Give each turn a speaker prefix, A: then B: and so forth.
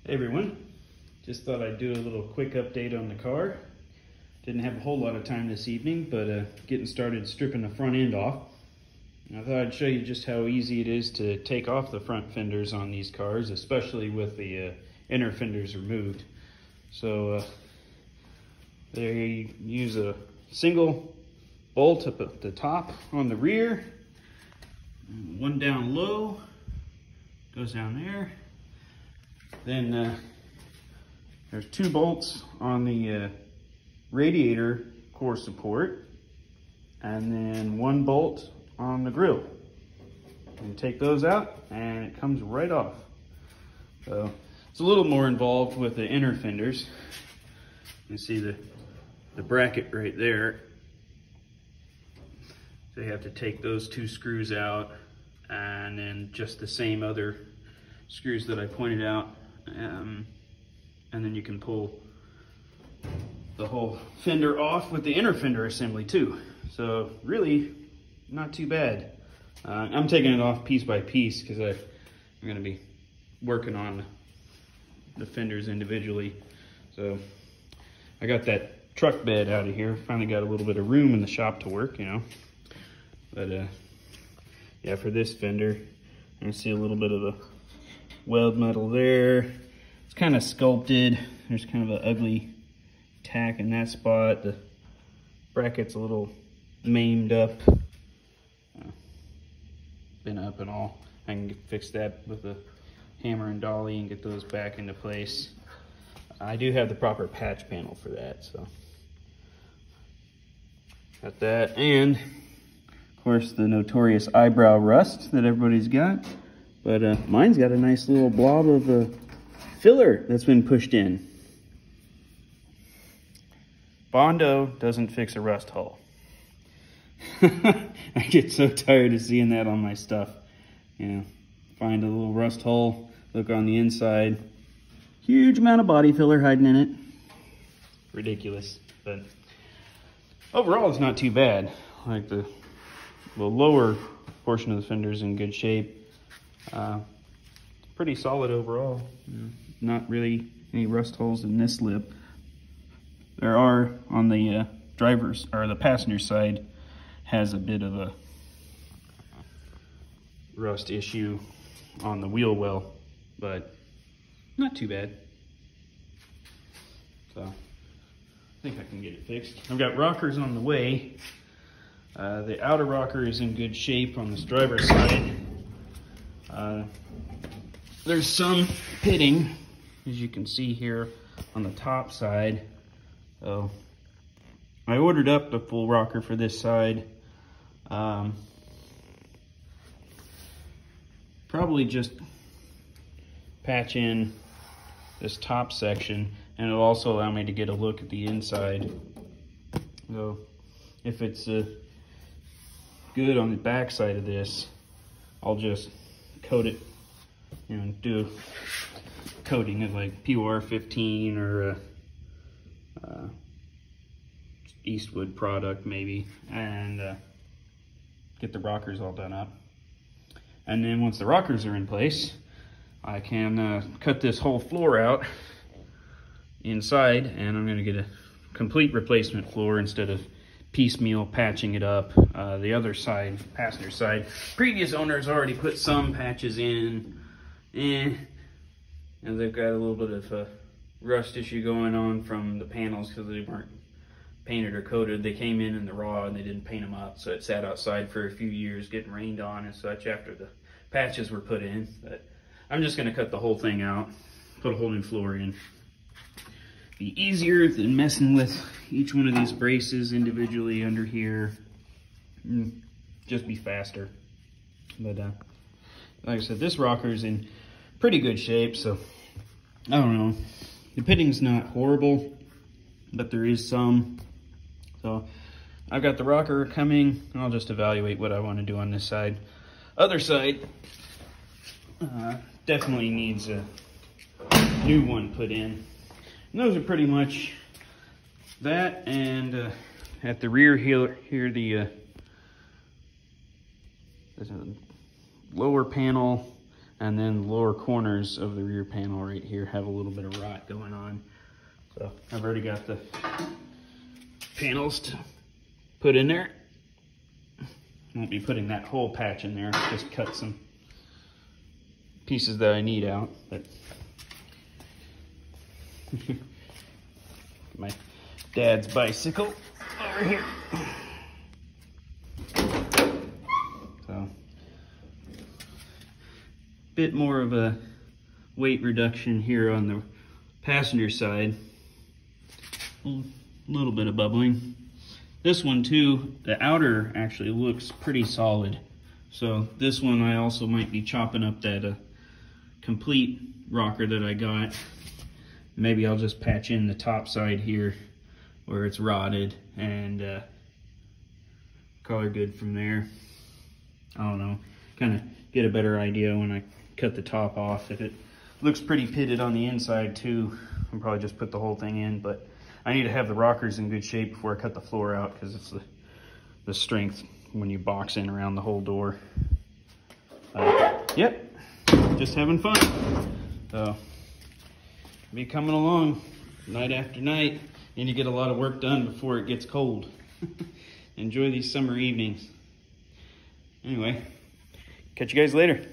A: Hey everyone, just thought I'd do a little quick update on the car. Didn't have a whole lot of time this evening, but getting started stripping the front end off. And I thought I'd show you just how easy it is to take off the front fenders on these cars, especially with the inner fenders removed. So there you use a single bolt up at the top on the rear, one down low, goes down there. Then there's two bolts on the radiator core support, and then one bolt on the grill. And take those out and it comes right off. So it's a little more involved with the inner fenders. You can see the bracket right there. So you have to take those two screws out, and then just the same other screws that I pointed out. And then you can pull the whole fender off with the inner fender assembly too. So really not too bad. I'm taking it off piece by piece because I'm going to be working on the fenders individually. So I got that truck bed out of here. Finally got a little bit of room in the shop to work, you know. But yeah, for this fender, you can see a little bit of the weld metal there. It's kind of sculpted. There's kind of an ugly tack in that spot. The bracket's a little maimed up. Been up and all. I can fix that with a hammer and dolly and get those back into place. I do have the proper patch panel for that, so got that. And of course the notorious eyebrow rust that everybody's got. But mine's got a nice little blob of filler that's been pushed in. Bondo doesn't fix a rust hull. I get so tired of seeing that on my stuff. You know, find a little rust hole, look on the inside, huge amount of body filler hiding in it. Ridiculous, but overall it's not too bad. Like the lower portion of the fender is in good shape. Pretty solid overall. Not really any rust holes in this lip. There are on the driver's or the passenger side, has a bit of a rust issue on the wheel well, but not too bad. So I think I can get it fixed. I've got rockers on the way. The outer rocker is in good shape on this driver's side. There's some pitting, as you can see here on the top side. So I ordered up the full rocker for this side. Probably just patch in this top section, and it'll also allow me to get a look at the inside. So if it's good on the back side of this, I'll just coat it, you know, do coating of like POR 15 or Eastwood product maybe, and get the rockers all done up. And then once the rockers are in place, I can cut this whole floor out inside, and I'm going to get a complete replacement floor instead of piecemeal patching it up. The other side, passenger side, previous owners already put some patches in, and they've got a little bit of a rust issue going on from the panels because they weren't painted or coated. They came in the raw and they didn't paint them up, so it sat outside for a few years getting rained on and such after the patches were put in. But I'm just going to cut the whole thing out, put a whole new floor in. Be easier than messing with each one of these braces individually under here. Just be faster. But like I said, this rocker is in pretty good shape, so I don't know. The pitting's not horrible, but there is some. So I've got the rocker coming, and I'll just evaluate what I want to do on this side. Other side definitely needs a new one put in. And those are pretty much that, and at the rear here there's a lower panel And then the lower corners of the rear panel right here have a little bit of rot going on. So I've already got the panels to put in there. Won't be putting that whole patch in there, just cut some pieces that I need out. But my dad's bicycle over here. So, bit more of a weight reduction here on the passenger side. A little bit of bubbling. This one too, the outer actually looks pretty solid. So this one I also might be chopping up that complete rocker that I got. Maybe I'll just patch in the top side here where it's rotted and color good from there. I don't know, kind of get a better idea when I cut the top off. If it looks pretty pitted on the inside too, I'll probably just put the whole thing in, but I need to have the rockers in good shape before I cut the floor out because it's the strength when you box in around the whole door. Yep, just having fun. So, be coming along night after night. Need to get a lot of work done before it gets cold. Enjoy these summer evenings. Anyway, catch you guys later.